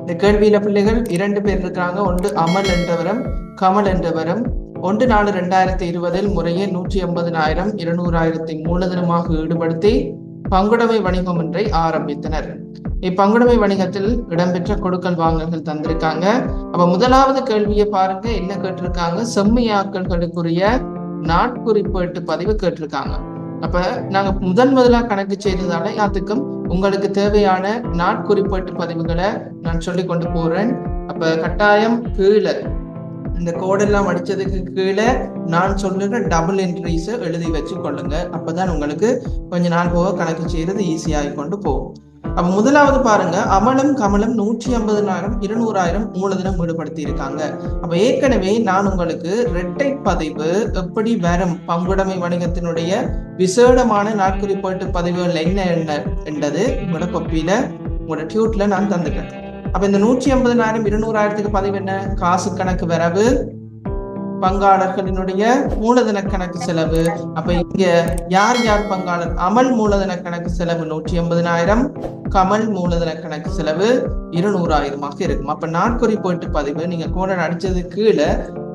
இந்த கேள்வியில பிள்ளைகள் 2 பேர் இருக்காங்க. ஒன்று அமல் என்றவரும் கமல் என்றவரும் 1/4/2020 முறையே 180,000 200,000 மூலதனமாக ஈடுபடுத்தி பங்குடைமை வணிகம் ஒன்றை ஆரம்பித்தனர். இப்பங்குடைமை வணிகத்தில் இடம்பெற்ற கொடுக்கல் வாங்கல்கள் தந்திருக்காங்க. அப்ப முதலாவது கேள்வியை பாருங்க, என்ன கேட்டிருக்காங்க? செம்மையாக்கல்களுக்குரிய நாட்குறிப்பேட்டு பதிவு கேட்டிருக்காங்க. அப்ப நாங்க முதலா கணக்கு செய்ததால அதுக்கும் உங்களுக்கு தேவையான நாட்குறிப்பேட்டு பதிவுகளை நான் சொல்லி கொண்டு போறேன். அப்ப கட்டாயம் கீழே இந்த கோடெல்லாம் அடிச்சதுக்கு கீழே நான் சொல்லுற டபுள் என்ட்ரிஸை எழுதி வச்சு கொள்ளுங்க. அப்பதான் உங்களுக்கு கொஞ்ச நாள் போக கணக்கு செய்யறது ஈஸியாகி கொண்டு போகும். அப்ப முதலாவது பாருங்க, அமலும் கமலும் 150,000 200,000 மூலதனம் ஈடுபடுத்தி இருக்காங்க. அப்ப ஏற்கனவே நான் உங்களுக்கு இரட்டை பதிவு எப்படி வரும், பங்குடைமை வணிகத்தினுடைய விசேடமான நாட்குறிப்பேட்டு பதிவுகள் என்ன என்றது உங்களோட கொப்பியில உங்களோட டியூட்ல நான் தந்துட்டேன். அப்ப இந்த 150,000 200,000 பதிவு என்ன? காசு கணக்கு வரவு, பங்காளர்களினுடைய மூலதன கணக்கு செலவு. அப்ப இங்க யார் யார் பங்காளர்? அமல் மூலதன கணக்கு செலவு 150,000, கமல் மூலதன கணக்கு செலவு 200,000 இருக்கும். அப்ப நாட்குறிப்பேட்டு பதிவு நீங்க கோடன் அடிச்சது கீழே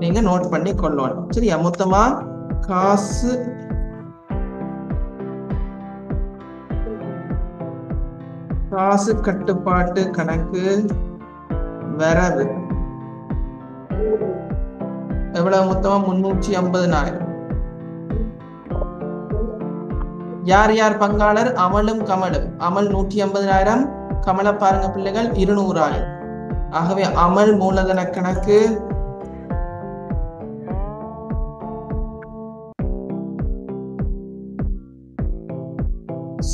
நீங்க நோட் பண்ணி கொள்ளணும். சரியா? மொத்தமா காசு கட்டுப்பாட்டு கணக்கு வரவு எவ்வளவு? மொத்தமா 350,000. யார் யார் பங்காளர்? அமலும் கமலும். அமல் 150,000, கமலை பாருங்க பிள்ளைகள் 200,000. ஆகவே அமல் மூலதன கணக்கு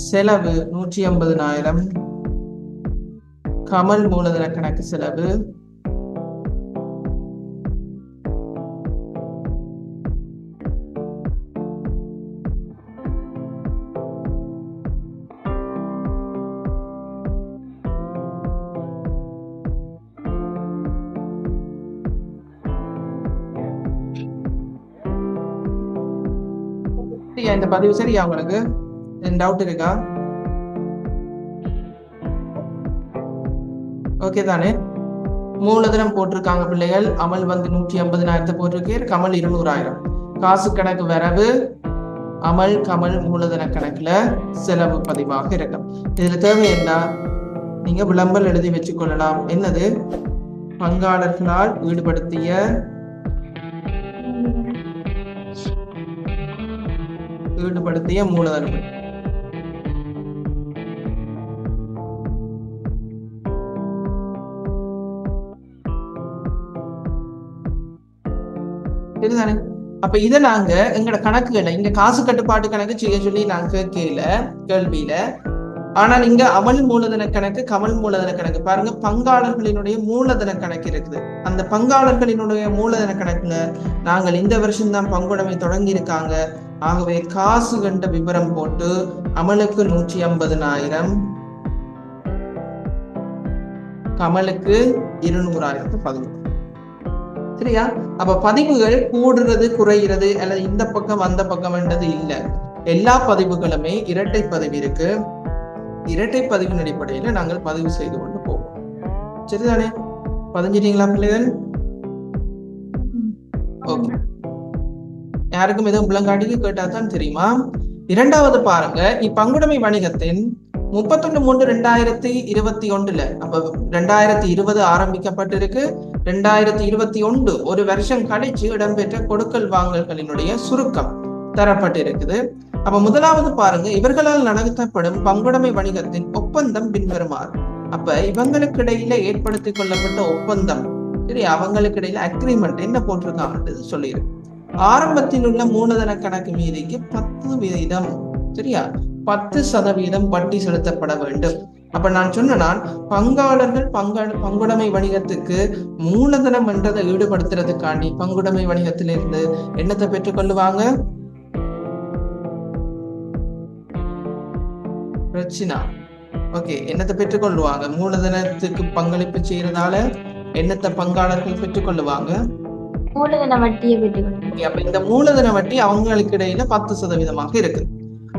செலவு 150,000, கமல் மூலதன கணக்கு செலவு இந்த பதிவு சரியா? உங்களுக்கு டவுட் இருக்கா? ஓகே தானே? மூலதனம் போட்டிருக்காங்க பிள்ளைகள். அமல் 150,000 போட்டிருக்கு, கமல் 200,000. காசு கணக்கு வரவு அமல் கமல் மூலதன கணக்குல செலவு பதிவாக இருக்கும். இதுல தேவை என்ன? நீங்க விளம்பரம் எழுதி வச்சுக் கொள்ளலாம். என்னது? பங்காளர்களால் ஈடுபடுத்திய மூலதனம். சரிதானே? அப்ப இதை நாங்க எங்களோட கணக்குகளை இங்க காசு கட்டுப்பாட்டு கணக்கு செய்ய சொல்லி நாங்க கேட்கல கேள்வியில. ஆனால் இங்க அமல் மூலதன கணக்கு கமல் மூலதன கணக்கு பாருங்க, பங்காளர்களினுடைய மூலதன கணக்கு இருக்குது. அந்த பங்காளர்களினுடைய மூலதன கணக்குல நாங்கள் இந்த வருஷம் தான் பங்குடைமை தொடங்கி இருக்காங்க. ஆகவே காசு கண்ட விவரம் போட்டு அமலுக்கு 150,000, கமலுக்கு 200,000 பதிவு. சரியா? அப்ப பதிவுகள் கூடுறது குறைகிறது அல்லது இந்த பக்கம் அந்த பக்கம் என்றது இல்ல. எல்லா பதிவுகளுமே இரட்டை பதிவு இருக்கு. இரட்டை பதிவின் அடிப்படையில நாங்கள் பதிவு செய்து கொண்டு போவோம். சரிதானே? பதிஞ்சிட்டீங்களா பிள்ளைகள்? ஓகே. யாருக்கும் எதுவும் விளங்காட்டிக்கு கேட்டாதான் தெரியுமா? இரண்டாவது பாருங்க, இப்பங்குடைமை வணிகத்தின் 31/3/2021 அப்ப 2020 ஆரம்பிக்கப்பட்டிருக்கு. 2021 ஒரு வருஷம் கழிச்சு இடம்பெற்ற கொடுக்கல் வாங்கல்களினுடைய சுருக்கம் தரப்பட்டிருக்குது. அப்ப முதலாவது பாருங்க, இவர்களால் நடத்தப்படும் பங்குடைமை வணிகத்தின் ஒப்பந்தம் பின்வருமாறு. அப்ப இவங்களுக்கு இடையில ஏற்படுத்திக் கொள்ளப்பட்ட ஒப்பந்தம், சரி, அவங்களுக்கு இடையில அக்ரிமெண்ட் என்ன போட்டிருக்காங்கன்றது சொல்லியிருக்கு. ஆரம்பத்தில் உள்ள மூலதன கணக்கு மீதிக்கு 10%, சரியா, 10% வட்டி செலுத்தப்பட வேண்டும். அப்ப நான் சொன்னால் பங்காளர்கள் பங்குடைமை வணிகத்துக்கு மூலதனம் என்றதை ஈடுபடுத்துறதுக்காண்டி பங்குடைமை வணிகத்திலிருந்து என்னத்தை பெற்றுக் கொள்ளுவாங்க? பிரச்சனை. ஓகே, என்னத்தை பெற்றுக்கொள்ளுவாங்க? மூலதனத்துக்கு பங்களிப்பு செய்யறதால என்னத்தை பங்காளர்கள் பெற்றுக்கொள்ளுவாங்க? மூலதன வட்டியை பெற்றுக்கொள்ளுவாங்க. அப்ப இந்த மூலதன வட்டி அவங்களுக்கு இடையில 10% இருக்கு.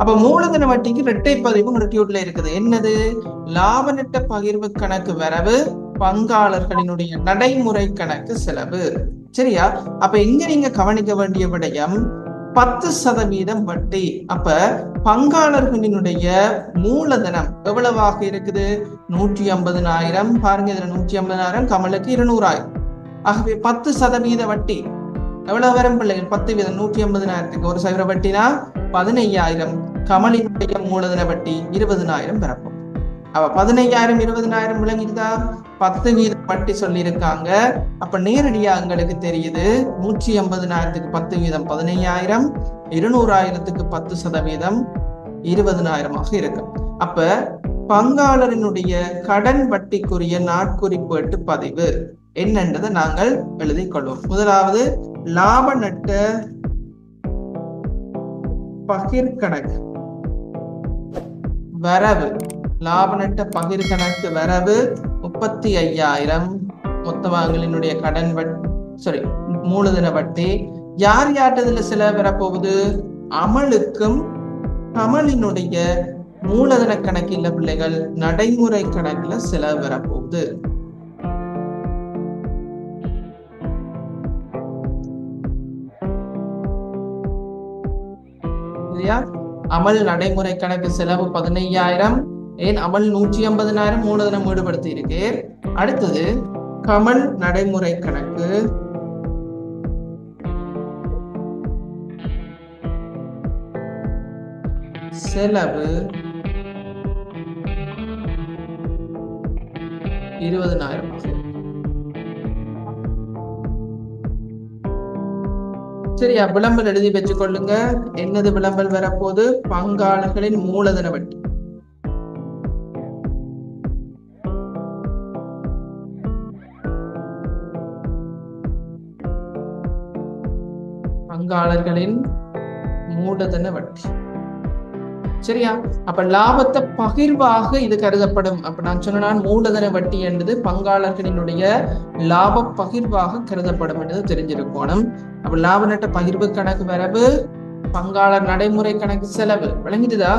அப்ப மூலதன வட்டிக்கு இரட்டை பதிவு டியூட்ல இருக்குது. என்னது? லாப நட்ட பகிர்வு கணக்கு வரவு பங்காளர்களினுடைய நடைமுறை கணக்கு செலவு. சரியா? அப்ப இங்க நீங்க கவனிக்க வேண்டிய விடயம் 10% வட்டி. அப்ப பங்காளர்களினுடைய மூலதனம் எவ்வளவாக இருக்குது? 150,000. பாருங்க, இதுல 150,000, கமலுக்கு 200,000. ஆகவே 10% வட்டி எவ்வளவு வரும் பிள்ளைகள்? 10 வீதம் 150,000க்கு 1,000 வட்டினா 15,000. கமலினுடைய மூலதன வட்டி 20,000 பிறக்கும். அப்ப 15,000 20,000 விளங்கிட்டா 10 வீதம் வட்டி சொல்லி இருக்காங்க. அப்ப நேரடியா எங்களுக்கு தெரியுது 150,000க்கு 10 வீதம் 15,000, 200,000க்கு 10% 20,000 இருக்கு. அப்ப பங்காளரினுடைய கடன் வட்டிக்குரிய நாட்குறிப்பேட்டு பதிவு என்னன்றதை நாங்கள் எழுதிக் கொள்வோம். முதலாவது லாப நட்ட பகிர்கணக்கு வரவு. லாப நட்ட பகிர்கணக்கு வரவு 35,000. மொத்தமாகளினுடைய கடன் வட்டி மூலதன வட்டி. யார் யார்ட்டதுல செலவு வரப்போகுது? அமலுக்கும் கமலினுடைய மூலதன கணக்கில் பிள்ளைகள் நடைமுறை கணக்குல செலவு வரப்போகுது. அமல் நடைமுறை கணக்கு செலவு 15,000. ஏன் அமல் 150,000 மூலதனம் ஈடுபடுத்தி இருக்கு. அடுத்தது கமல் நடைமுறை கணக்கு செலவு 20,000. சரியா? விளம்பல் எழுதி வச்சுக் கொள்ளுங்க. என்னது விளம்பல் வரப்போது? பங்காளர்களின் மூலதன வட்டி. பங்காளர்களின் மூலதன வட்டி. சரியா? அப்ப லாபத்தை பகிர்வாக இது கருதப்படும். அப்ப நான் சொன்ன மூலதன வட்டி என்பது பங்காளர்களினுடைய லாப பகிர்வாக கருதப்படும் என்றது தெரிஞ்சிருக்கணும். அப்ப லாப நட்ட பகிர்வு கணக்கு வரவு, பங்காளர் நடைமுறை கணக்கு செலவு. விளங்கிட்டுதா?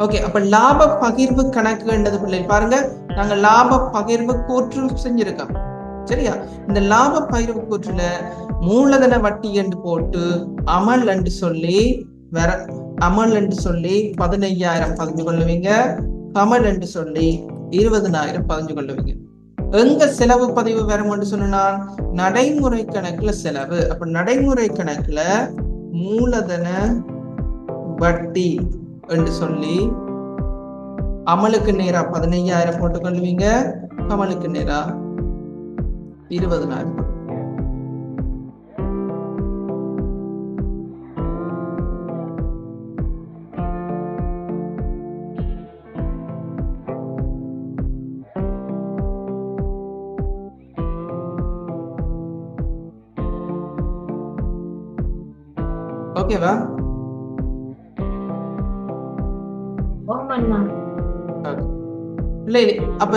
ஓகே. அப்ப லாப பகிர்வு கணக்கு என்றது பிள்ளை பாருங்க, நாங்க லாப பகிர்வு கூற்று செஞ்சிருக்கோம். சரியா? இந்த லாப பகிர்வு கூற்றுல மூலதன வட்டி என்று போட்டு அமல் என்று சொல்லி அமல் என்று சொல்லி 15,000 பதிஞ்சு கொள்ளுவீங்க. கமல் என்று சொல்லி 20,000 பதிஞ்சு கொள்ளுவீங்க. எங்க செலவு பதிவு வரும் என்று சொன்னா நடைமுறை கணக்குல செலவு. அப்ப நடைமுறை கணக்குல மூலதன வட்டி என்று சொல்லி அமலுக்கு நேரா 15,000 போட்டுக் கொள்ளுவீங்க. கமலுக்கு நேரா 20,000. ஓகேவா? இல்லை அப்ப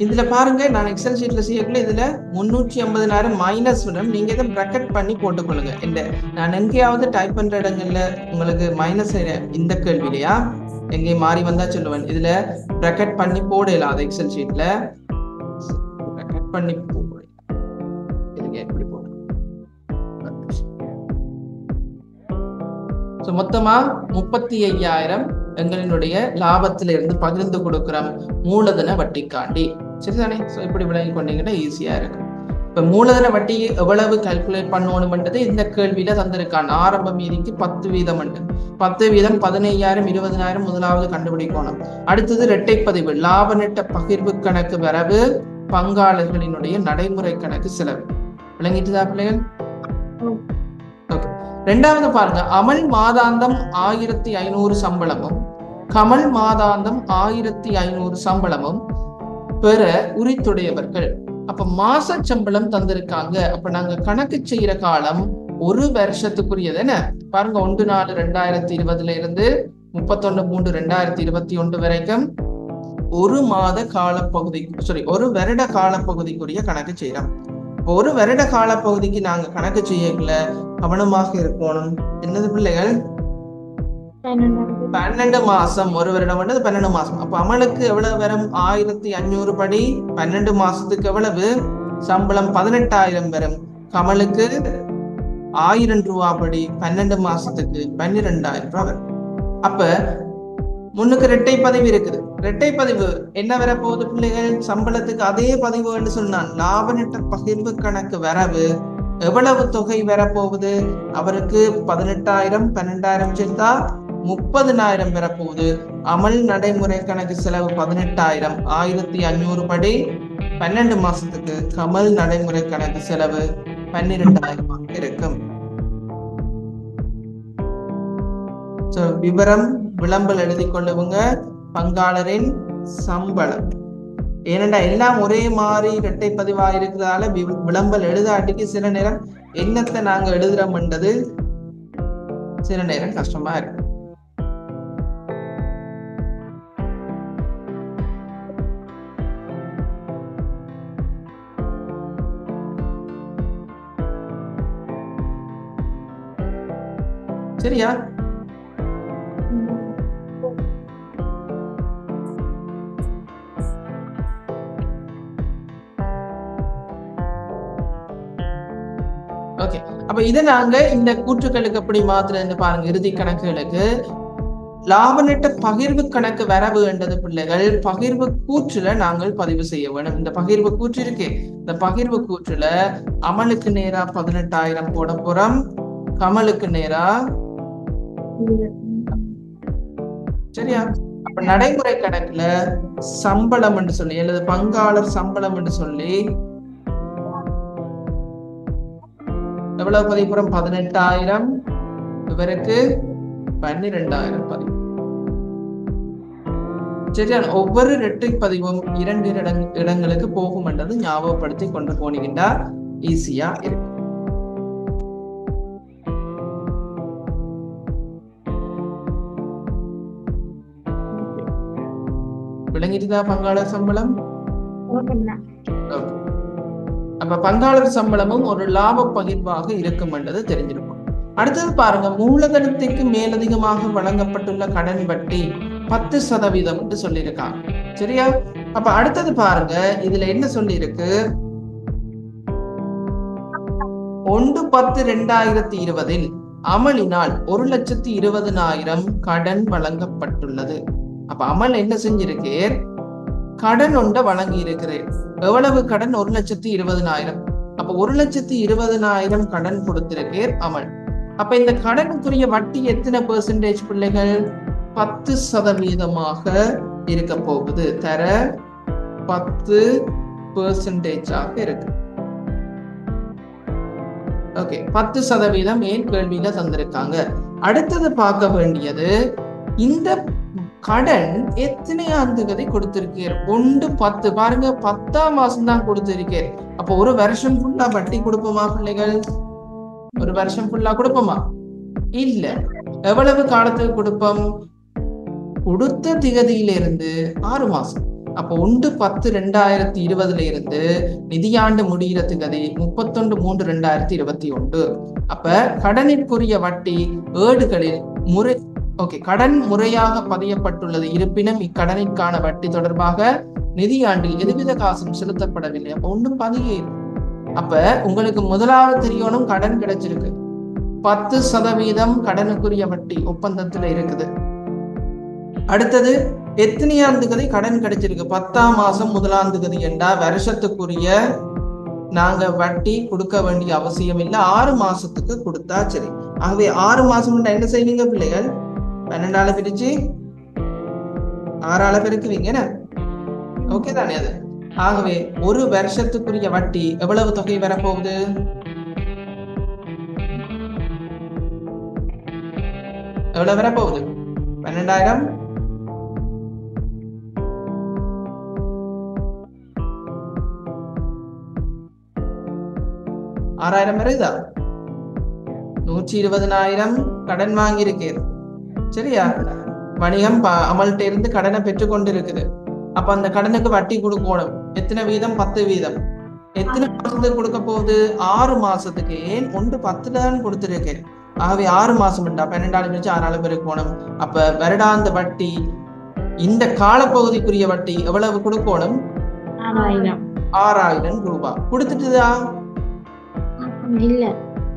இதுல பாருங்க, நான் எக்ஸல் ஷீட்ல செய்யக்குள்ள இதுல 350,000 மைனஸ் விடும். நீங்க இதை பிரக்கெட் பண்ணி போட்டுக்கொள்ளுங்க. இந்த நான் எங்கேயாவது டைப் பண்ற இடங்கள்ல உங்களுக்கு மைனஸ் இந்த கேள்விலையா எங்கேயும் மாறி வந்தா சொல்லுவேன். இதுல பிரக்கெட் பண்ணி போடலாம். அது எக்ஸல் ஷீட்ல பிரக்கெட் பண்ணி எப்படி போட மொத்தமா 35,000 எங்களினுடைய லாபத்தில இருந்து பகிர்ந்து கொடுக்கிறோம் மூலதன வட்டிக்காண்டி. சரிதானே? இப்படி விளங்கி கொண்டீங்கன்னா ஈஸியா இருக்கு. இப்ப மூலதன வட்டி எவ்வளவு கால்குலேட் பண்ணணும்ன்றது இந்த கேள்வியில தந்திருக்கான். ஆரம்ப மீதிக்கு 10 வீதம். 10 வீதம் 15,000 20,000 முதலாவது கண்டுபிடிக்கணும். அடுத்தது இரட்டை பதிவு லாப நட்ட பகிர்வு கணக்கு வரவு, பங்காளர்களினுடைய நடைமுறை கணக்கு செலவு. விளங்கிட்டுதா பிள்ளைகள்? ரெண்டாவது பாருங்க, அமல் மாதாந்தம் 1,500 சம்பளமும் கமல் மாதாந்தம் 1,500 சம்பளமும் பெற உரித்துடையவர்கள். அப்ப மாச சம்பளம் தந்திருக்காங்க. அப்ப நாங்க கணக்கு செய்யற காலம் ஒரு வருஷத்துக்குரியது என்ன பாருங்க. 1/4/2020 இருந்து 31/3/2021 வரைக்கும் ஒரு மாத காலப்பகுதி ஒரு வருட காலப்பகுதிக்குரிய கணக்கு செய்யறோம். ஒரு வருட காலப்பகுதிக்கு நாங்க கணக்கு செய்யல கவனமாக இருக்கணும். என்னது பிள்ளைகள்? 12 மாசம், ஒரு வருடம் வந்து 12 மாசம். அப்ப அமலுக்கு எவ்வளவு வரும்? 1500 படி 12 மாசத்துக்கு எவ்வளவு சம்பளம்? 18,000 வரும். கமலுக்கு 1000 ரூபாய் படி 12 மாசத்துக்கு 12,000 ரூபாய் வரும். அப்ப முன்னுக்கு இரட்டை பதிவு இருக்குது. இரட்டை பதிவு என்ன வர போகுது பிள்ளைகள்? சம்பளத்துக்கு அதே பதிவு சொன்னான். லாப நட்ட பகிர்வு கணக்கு வரவு எவ்வளவு தொகை வரப்போகுது? அவருக்கு 18,000 12,000 சேர்த்தா 30,000 வரப்போகுது. அமல் நடைமுறை கணக்கு செலவு 18,000, 1500 படி 12 மாசத்துக்கு. கமல் நடைமுறை கணக்கு செலவு 12,000 இருக்கும். விவரம் விளம்பல் எழுதி கொள்ளுவங்க. பங்காளரின் சம்பளம், ஏனென்றா எல்லாம் ஒரே மாதிரி இரட்டை பதிவா இருக்கிறதால விளம்பல் எழுதாட்டிக்கு சில நேரம் என்னத்தை நாங்க எழுதுறோம்ன்றது சில நேரம் கஷ்டமா இருக்கு. சரியா? ஓகே, அப்ப இதை நாங்க இந்த கூற்றுக்களுக்கு எப்படி மாத்துறது பாருங்க. இறுதி கணக்குகளுக்கு லாப நட்ட பகிர்வு கணக்கு வரவு என்றது பிள்ளைகள் பகிர்வு கூற்றுல நாங்கள் பதிவு செய்ய வேணும். இந்த பகிர்வு கூற்று இருக்கு. இந்த பகிர்வு கூற்றுல அமலுக்கு நேரா 18,000 போட போறோம், கமலுக்கு நேரா. சரியா? அப்ப நடைமுறை கணக்குல சம்பளம் என்று சொல்லி அல்லது பங்காளர் சம்பளம் என்று சொல்லி எவ்வளவு பதிப்புறம்? 18,000, இவருக்கு 12,000 பதிவு. சரியா? ஒவ்வொரு இரட்டை பதிவும் 2 இடங்களுக்கு போகும் என்றது ஞாபகப்படுத்தி கொண்டு போனீங்கன்னா ஈஸியா இருக்கு. விளங்கிட்டுதா பங்காளர் சம்பளம்? அப்ப பங்காளர் சம்பளமும் ஒரு லாப பகிர்வாக இருக்கும் என்றது தெரிஞ்சிருக்கும். அடுத்தது பாருங்க, மூலதனத்திற்கு மேலதிகமாக வழங்கப்பட்டுள்ள கடன் வட்டி 10% என்று சொல்லியிருக்காங்க. சரியா? அப்ப அடுத்தது பாருங்க, இதுல என்ன சொல்லி இருக்கு? 1/10/2020 அமலினால் 1,20,000 கடன் வழங்கப்பட்டுள்ளது. அப்ப அமல் என்ன செஞ்சிருக்கு? கடன் ஒன்றை வழங்கி இருக்கிறேன். எவ்வளவு கடன்? 1,20,000. அப்ப 1,20,000 கடன் கொடுத்திருக்கேன் அமல். அப்ப இந்த கடனுக்குரிய வட்டி எத்தனை பெர்சன்டேஜ் பிள்ளைகள்? 10% இருக்க போகுது. தர 10% இருக்கு. ஓகே, 10% ஏன் கேள்வியில தந்திருக்காங்க. அடுத்தது பார்க்க வேண்டியது, இந்த கடன் எத்தனை ஆண்டுகளை கொடுத்திருக்கேன்? 1/10. பாருங்க, 10ஆம் மாசம் தான் கொடுத்திருக்கேன். அப்போ ஒரு வருஷம் ஃபுல்லா வட்டி கொடுப்போமா பிள்ளைகள்? ஒரு வருஷம் ஃபுல்லா கொடுப்போமா? இல்ல. எவ்வளவு காலத்துக்கு கொடுப்போம்? கொடுத்த திகதியிலிருந்து 6 மாசம். அப்போ 1/10/2020 இருந்து நிதியாண்டு முடிகிற திகதி 31/3/2021. அப்ப கடனிற்குரிய வட்டி ஏடுகளில் முறை கடன் முறையாக பதியப்பட்டுள்ளது. இருப்பினும் இக்கடனிற்கான வட்டி தொடர்பாக நிதியாண்டில் எதுவித காசும் செலுத்தப்படவில்லை. அப்ப ஒன்றும் பதியே. அப்ப உங்களுக்கு முதலாவது தெரியணும், கடன் கிடைச்சிருக்கு. 10% கடனுக்குரிய வட்டி ஒப்பந்தத்துல இருக்குது. அடுத்தது எத்தனையாம் தேதி கடன் கிடைச்சிருக்கு? 10ஆம் மாசம் 1ஆம் தேதி என்றா வருஷத்துக்குரிய நாங்க வட்டி கொடுக்க வேண்டிய அவசியம் இல்லை. 6 மாசத்துக்கு கொடுத்தா சரி. ஆகவே 6 மாசம் என்ன செய்வீங்க பிள்ளைகள்? 12ஆல பிரிச்சு 6ஆல பெருக்குவீங்க. ஓகே தானே அது? ஆகவே ஒரு வருஷத்துக்குரிய வட்டி எவ்வளவு தொகை வரப்போகுது? எவ்வளவு வரப்போகுது? 12,000. ஆறாயிரம் வருதா? 120,000 கடன் வாங்கி இருக்கேன். சரியா? வணிகம் அமல்கிட்ட இருந்து கடனை பெற்று கொண்டு இருக்குது. அப்ப அந்த கடனுக்கு வட்டி கொடுக்கணும். எத்தனை வீதம்? 10%. எத்தனை மாசத்துக்கு கொடுக்க போகுது? 6 மாசத்துக்கு. ஏன் 1/10 தான் கொடுத்துருக்கேன். ஆகவே 6 மாசம் உண்டா 12 பிரிச்சு 6 பெருக்கணும். அப்ப வருடாந்த வட்டி இந்த காலப்பகுதிக்குரிய வட்டி எவ்வளவு கொடுக்கணும்? 6000 ரூபாய் கொடுத்துட்டுதா? இல்ல.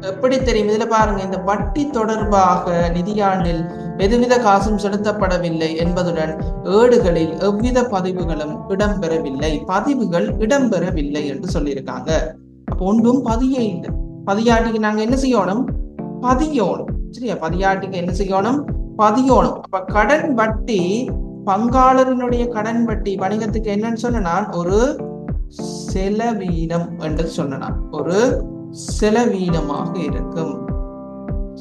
எப்படி தெரியும்? இதுல பாருங்க, இந்த வட்டி தொடர்பாக நிதியாண்டில் எதுவித காசும் செலுத்தப்படவில்லை என்பதுடன் ஏடுகளில் எவ்வித பதிவுகளும் இடம்பெறவில்லை. பதிவுகள் இடம்பெறவில்லை என்று சொல்லியிருக்காங்க. அப்போ ஒன்றும் பதிய இல்லை. பதியாட்டிக்கு நாங்க என்ன செய்யணும்? பதியணும். சரியா? பதியாட்டிக்கு என்ன செய்யணும்? பதியணும். அப்ப கடன் வட்டி, பங்காளரினுடைய கடன் வட்டி வணிகத்துக்கு என்னன்னு சொன்னா ஒரு செலவீனம் என்று சொன்னா ஒரு செலவீனமாக இருக்கும்.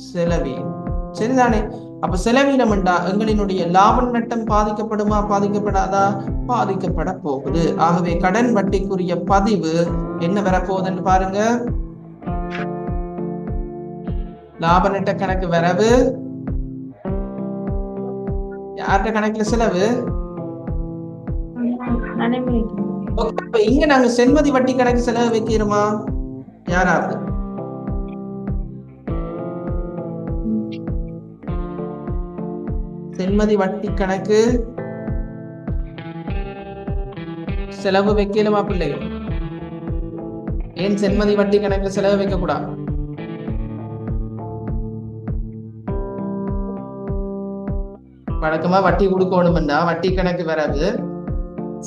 செலவீனம் சரிதானே? அப்ப செலவீனம் என்றா எங்களினுடைய லாப நட்டம் பாதிக்கப்படுமா? பாதிக்கப்படாதா? பாதிக்கப்பட போகுது. ஆகவே கடன் வட்டிக்குரிய பதிவு என்ன வரப்போகுதுன்னு பாருங்க. லாப நட்ட கணக்கு வரவு, யார்கிட்ட கணக்குல செலவு? இங்க நாங்க சென்மதி வட்டி கணக்கு செலவு வைக்கிறோமா? யாராவது சென்மதி வட்டி கணக்கு செலவு வைக்கலுமா பிள்ளைகள்? ஏன் சென்மதி வட்டி கணக்குல செலவு வைக்க கூடாது? வழக்கமா வட்டி கொடுக்கணும்னா வட்டி கணக்கு வராது,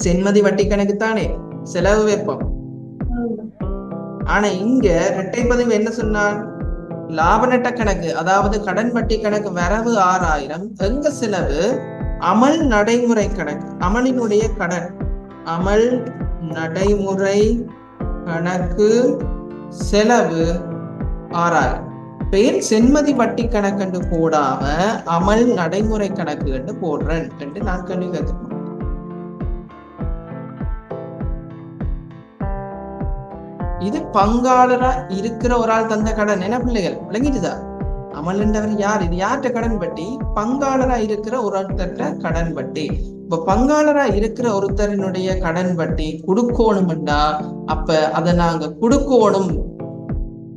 சென்மதி வட்டி கணக்கு தானே செலவு வைப்போம். ஆனா இங்க இரட்டை பதிவு என்ன சொன்னான்? லாப நட்ட கணக்கு, அதாவது கடன் வட்டி கணக்கு வரவு 6000, எங்க செலவு? அமல் நடைமுறை கணக்கு, அமலினுடைய கடன், அமல் நடைமுறை கணக்கு செலவு 6000. பேர் சென்மதி வட்டி கணக்கு என்று போடாம அமல் நடைமுறை கணக்கு என்று போடுறேன் என்று நான் கேள்வி கேட்கிறேன். இது பங்காளரா இருக்கிற ஒரு ஆள் தந்த கடன். என்ன பிள்ளைகள் விளங்கிட்டுதா? அமல் என்றவர் யார்? இது யார்கிட்ட கடன் வட்டி? பங்காளரா இருக்கிற ஒருத்தர்கிட்ட கடன் வட்டி. இப்ப பங்காளரா இருக்கிற ஒருத்தரினுடைய கடன் வட்டி கொடுக்கணும்டா, அப்ப அதை நாங்க கொடுக்கணும்.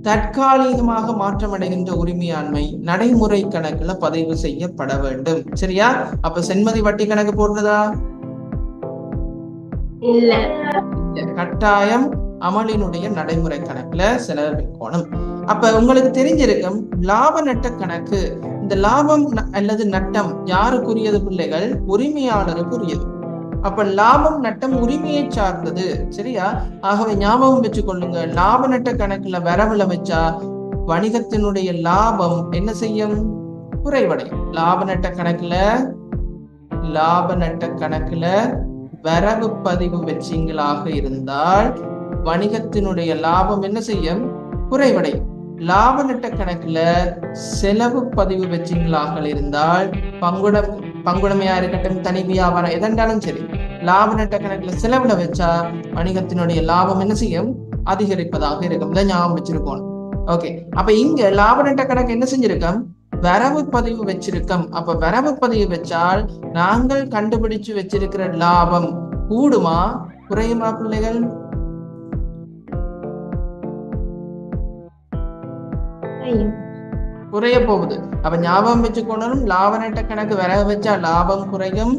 தற்காலிகமாக மாற்றமடைகின்ற உரிமையாண்மை நடைமுறை கணக்குல பதிவு செய்யப்பட வேண்டும். சரியா? அப்ப சென்மதி வட்டி கணக்கு போடுறதா? இல்ல. கட்டாயம் அமலினுடைய நடைமுறை கணக்குல செலவு வைக்கணும். அப்ப உங்களுக்கு தெரிஞ்சிருக்கும் லாப நட்ட கணக்கு. இந்த லாபம் அல்லது நட்டம் யாருக்குரியது பிள்ளைகள்? உரிமையாளருக்குரியது. அப்ப லாபம் நட்டம் உரிமையை சார்ந்தது. சரியா? ஆகவே ஞாபகம் வச்சு கொள்ளுங்க, லாப நட்ட கணக்குல வரவுல வச்சா வணிகத்தினுடைய லாபம் என்ன செய்யும்? குறைவடையும். லாப நட்ட கணக்குல வரவு பதிவு வச்சிங்களாக இருந்தால் வணிகத்தினுடைய லாபம் என்ன செய்யும்? குறைவடையும். லாப நட்ட கணக்குல செலவு பதிவு வச்சிங்களாக இருந்தால் பங்குடமையா இருக்கட்டும், தனி வியாபாரம் எதென்றாலும் சரி, லாப நட்ட கணக்குல செலவுல வச்சா வணிகத்தினுடைய லாபம் என்ன செய்யும்? அதிகரிப்பதாக இருக்கும். இதை ஞாபகம் வச்சிருக்கோம். ஓகே, அப்ப இங்க லாப நட்ட கணக்கு என்ன செஞ்சிருக்கோம்? வரவு பதிவு வச்சிருக்கோம். அப்ப வரவு பதிவு வச்சால் நாங்கள் கண்டுபிடிச்சு வச்சிருக்கிற லாபம் கூடுமா குறையுமா பிள்ளைகள்? குறைய போகுது. அப்ப ஞாபகம் வச்சுக்கொள்ளணும், லாப நட்ட கணக்கு வரவு வச்சா லாபம் குறையும்.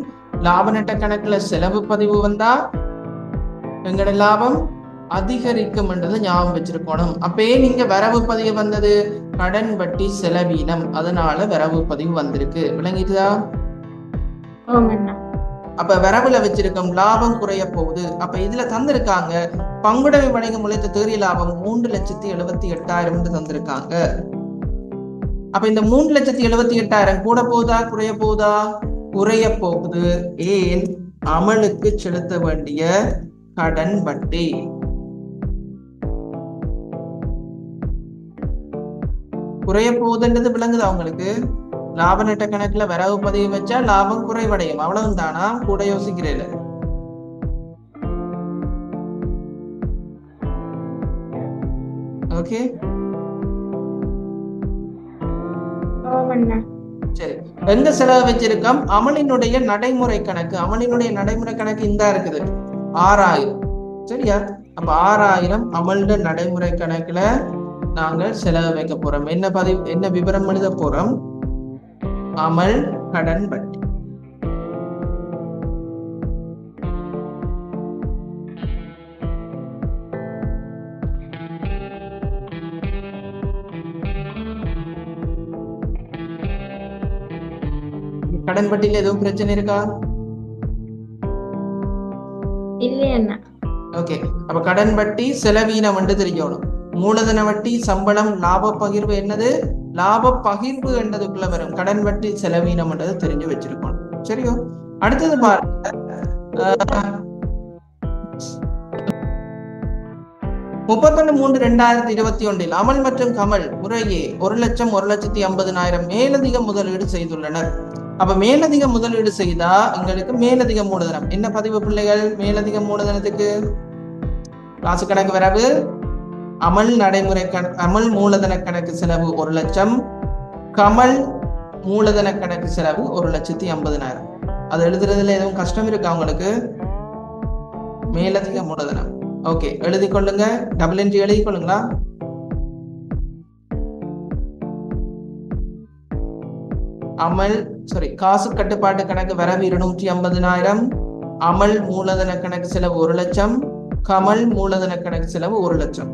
லாப நட்ட கணக்குல செலவு பதிவு வந்தா எங்கட லாபம் அதிகரிக்கும் என்றதை ஞாபகம் வச்சிருக்கணும். அப்பயே நீங்க வரவு பதிவு வந்தது கடன் வட்டி செலவீனம், அதனால வரவு பதிவு வந்திருக்கு. விளங்கிட்டுதா? அப்ப வரவுல வச்சிருக்கோம் லாபம் குறைய போகுது. அப்ப இதுல தந்திருக்காங்க பங்குடமை வணிகம் உழைத்த தேறிய லாபம் 3,78,000 என்று தந்திருக்காங்க. அப்ப இந்த 3,78,000 கூட போகுதா குறைய போகுதா? குறைய போகுது. ஏன்? அமலுக்கு செலுத்த வேண்டிய கடன் வட்டி. குறைய போகுதுன்றது விளங்குதா உங்களுக்கு? லாப நட்ட கணக்குல வரவு பதிவு வச்சா லாபம் குறைவடையும், அவ்வளவு தானா? கூட யோசிக்கிறேன். ஓகே, சரி. எங்க செலவு வச்சிருக்கோம்? அமலினுடைய நடைமுறை கணக்கு. அமலினுடைய நடைமுறை கணக்கு இந்த இருக்குது 6000. சரியா? அப்ப 6000 அமல்ட நடைமுறை கணக்குல நாங்கள் செலவு வைக்க போறோம். என்ன விவரம் எழுத போறோம்? அமல் கடன் வட்டி. கடன் வட்டியில எதுவும் பிரச்சனை இருக்கா? இல்லையா? ஓகே, அப்ப கடன் வட்டி செலவீனம் என்று தெரியணும். மூலதன வட்டி சம்பளம் லாப பகிர்வு என்னது? லாப பகிர்வு என்றதுக்குள்ள வரும். கடன் வட்டி செலவீனம் என்றது தெரிஞ்சு வச்சிருக்கணும். சரியோ? அடுத்தது பாருங்க, 31/3/2021 அமல் மற்றும் கமல் முறையே 1,00,000 1,50,000 மேலதிக முதலீடு செய்துள்ளனர். அப்ப மேலதிக முதலீடு செய்தா எங்களுக்கு மேலதிக மூலதனம் என்ன பதிவு பிள்ளைகள்? மேலதிக மூலதனத்துக்கு காசு கணக்கு வரவு அமல் நடைமுறை அமல் மூலதன கணக்கு செலவு 1,00,000, கமல் மூலதன கணக்கு செலவு 1,50,000. அது எழுதுறதுல எதுவும் கஷ்டம் இருக்கா உங்களுக்கு? மேலதிக மூலதனம் ஓகே, எழுதி கொள்ளுங்க. டபுள் என்ட்ரி எழுதி கொள்ளுங்களா? அமல் காசு கட்டுப்பாட்டு கணக்கு வரவு 250,000, அமல் மூலதன கணக்கு செலவு 1,00,000, கமல் மூலதன கணக்கு செலவு 1,00,000.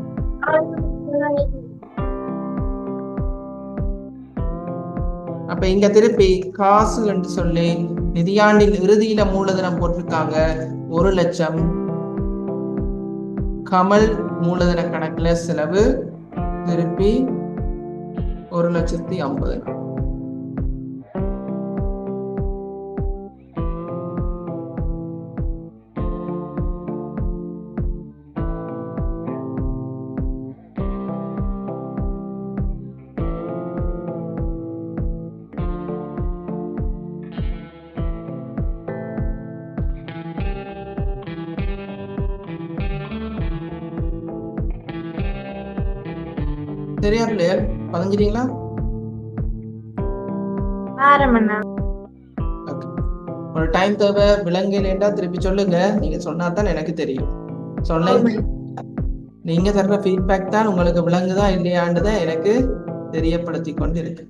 அப்ப இங்க திருப்பி காசு என்று சொல்லி நிதியாண்டின் இறுதியில மூலதனம் போட்டிருக்காங்க 1,00,000. கமல் மூலதன கணக்குல செலவு திருப்பி 1,50,000. சரியா பிள்ளையர்? பதிஞ்சிட்டீங்களா? ஒரு டைம் தேவை விலங்குலேண்டா திருப்பி சொல்லுங்க. நீங்க சொன்னாதான் எனக்கு தெரியும். சொன்ன நீங்க தர்ற ஃபீட்பேக் தான் உங்களுக்கு விலங்குதா இல்லையாண்டுதான் எனக்கு தெரியப்படுத்தி கொண்டு இருக்கு.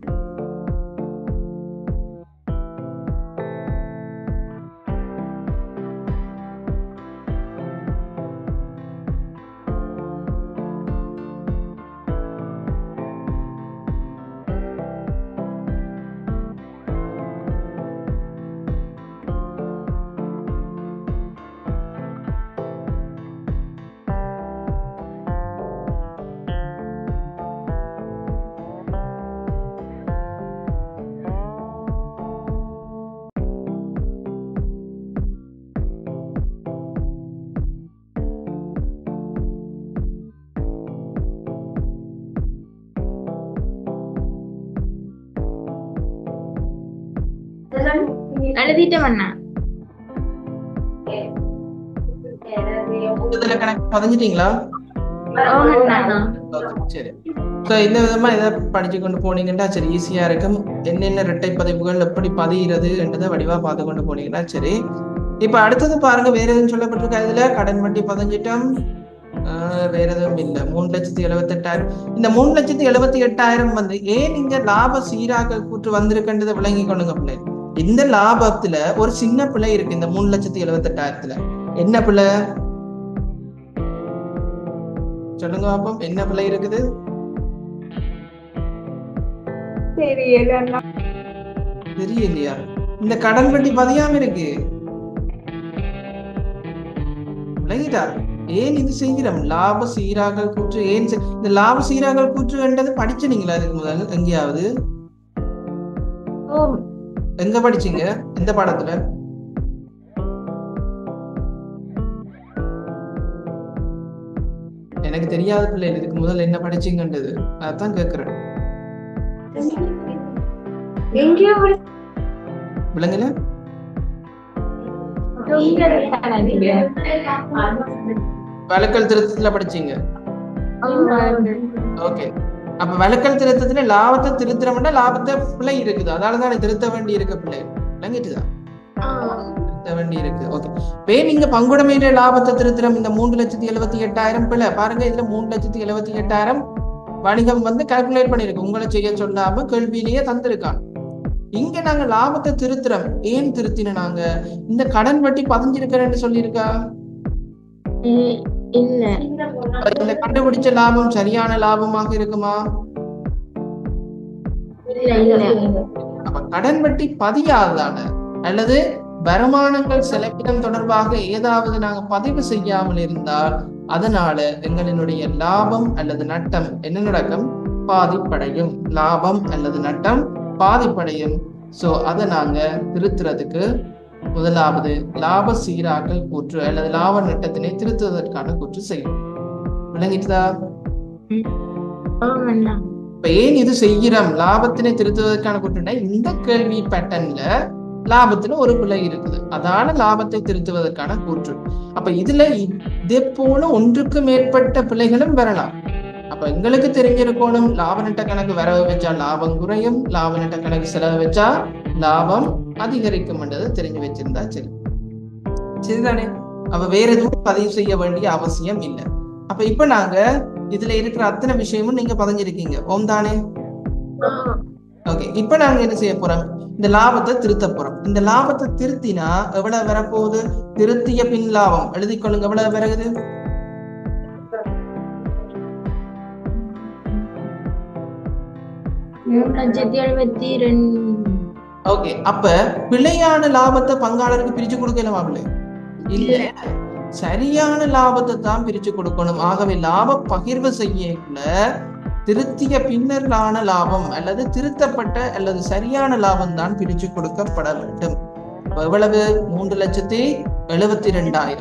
கணக்கு பதிஞ்சிட்டீங்களா? சரி, இந்த விதமா இதை படிச்சு கொண்டு போனீங்கன்னா சரி ஈஸியா இருக்கும். என்னென்ன இரட்டை பதிவுகள் எப்படி பதிகிறது என்றதை வடிவா பார்த்து கொண்டு போனீங்கன்னா சரி. இப்ப அடுத்தது பாருங்க, வேற எதுவும் சொல்லப்பட்டிருக்கா இதுல? கடன் வட்டி பதிஞ்சிட்டோம். வேற எதுவும் இல்லை. 3,78,000. இந்த 3,78,000 வந்து ஏன் இங்க லாப சீராக கூற்று வந்திருக்குன்றதை விளங்கி கொள்ளுங்க பிள்ளை. இந்த லாபத்துல ஒரு சின்ன பிள்ளை இருக்கு. இந்த 3,78,000 என்ன பிள்ளை சொல்லுங்க பாப்போம்? என்ன பிள்ளை இருக்குது? தெரியலையா? இந்த கடன் வட்டி பதியாம இருக்கு. விளங்கிட்டா? ஏன் இது செய்கிறோம்? லாப சீராகல் கூற்று ஏன் இந்த லாப சீராகல் கூற்று என்றது படிச்சீங்களா அதுக்கு முதல் எங்கேயாவது? எங்க படிச்சீங்க? எந்த பாடத்துல? எனக்கு தெரியாத பிள்ளை இதுக்கு முதல் என்ன படிச்சீங்கன்றது அதான் கேக்குறேன். விளங்கல? வழக்கல் திருத்தத்துல படிச்சீங்க. ஓகே, அப்ப வழக்கல் திருத்தத்துல லாபத்தை திருத்தம்னா லாபத்தை பிள்ளை இருக்குது, அதனாலதான் திருத்த வேண்டி இருக்கு பிள்ளை. விளங்கிட்டுதான் திருத்த வேண்டி இருக்கு. ஓகே, நீங்க பங்குடைமையில லாபத்தை திருத்தம். இந்த 3,78,000 பிள்ளை பாருங்க, இதுல 3,78,000 வணிகம் வந்து கால்குலேட் பண்ணிருக்கு, உங்களை செய்ய சொல்லாம கேள்வியிலேயே தந்திருக்கான். இங்க நாங்க லாபத்தை திருத்துறோம். ஏன் திருத்தின? நாங்க இந்த கடன் வட்டி பதிஞ்சிருக்கிறேன்னு சொல்லியிருக்கா? இல்ல. இந்த கண்டுபிடிச்ச லாபம் சரியான லாபமாக இருக்குமா? அப்ப கடன் வட்டி பதியாததால அல்லது வருமானங்கள் செலவினம் தொடர்பாக ஏதாவது நாங்க பதிவு செய்யாமல் இருந்தால் அதனால எங்களினுடைய லாபம் அல்லது நட்டம் என்ன நடக்கும்? பாதிப்படையும். லாபம் அல்லது நட்டம் பாதிப்படையும். சோ அதை நாங்க திருத்துறதுக்கு முதலாவது லாப சீராக்கல் கூற்று அல்லது லாப நட்டத்தினை திருத்துவதற்கான கூற்று செய்யும். விளங்கிட்டுதா? இப்ப ஏன் இது செய்கிறோம்? லாபத்தினை திருத்துவதற்கான கூற்றுனா இந்த கேள்வி பேட்டர்ன்ல லாபத்துல ஒரு பிழை இருக்குது, அதான லாபத்தை திருத்துவதற்கான கூற்று. அப்ப இதுல இதே போல ஒன்றுக்கு மேற்பட்ட பிழைகளும் வரலாம். அப்ப எங்களுக்கு தெரிஞ்சிருக்கணும், லாப நட்ட கணக்கு வரவு வச்சா லாபம் குறையும், லாப நட்ட கணக்கு செலவு வச்சா லாபம் அதிகரிக்கும் என்றதை தெரிஞ்சு வச்சிருந்தா சரி. சரிதானே? அப்ப வேற எதுவும் பதிவு செய்ய வேண்டிய அவசியம் இல்லை. அப்ப இப்ப நாங்க இதுல இருக்கிற அத்தனை விஷயமும் நீங்க பதிஞ்சிருக்கீங்க, ஓம் தானே? ஓகே, இப்ப நாங்க என்ன செய்ய போறோம்? இந்த லாபத்தை திருத்த போறோம். இந்த லாபத்தை திருத்தினா எவ்வளவு வரப்போகுது? திருத்திய பின் லாபம் எழுதிக்கொள்ளுங்க. எவ்வளவு வருது? ஓகே, அப்ப பிழையான லாபத்தை பங்காளருக்கு பிரிச்சு கொடுக்கலாமா? இல்ல, சரியான லாபத்தை தான் பிரிச்சு கொடுக்கணும். ஆகவே லாப பகிர்வு செய்யக்குள்ள திருத்திய பின்னரான லாபம் அல்லது திருத்தப்பட்ட அல்லது சரியான லாபம் தான் பிரிச்சு கொடுக்கப்பட வேண்டும். எவ்வளவு? 3,72,000.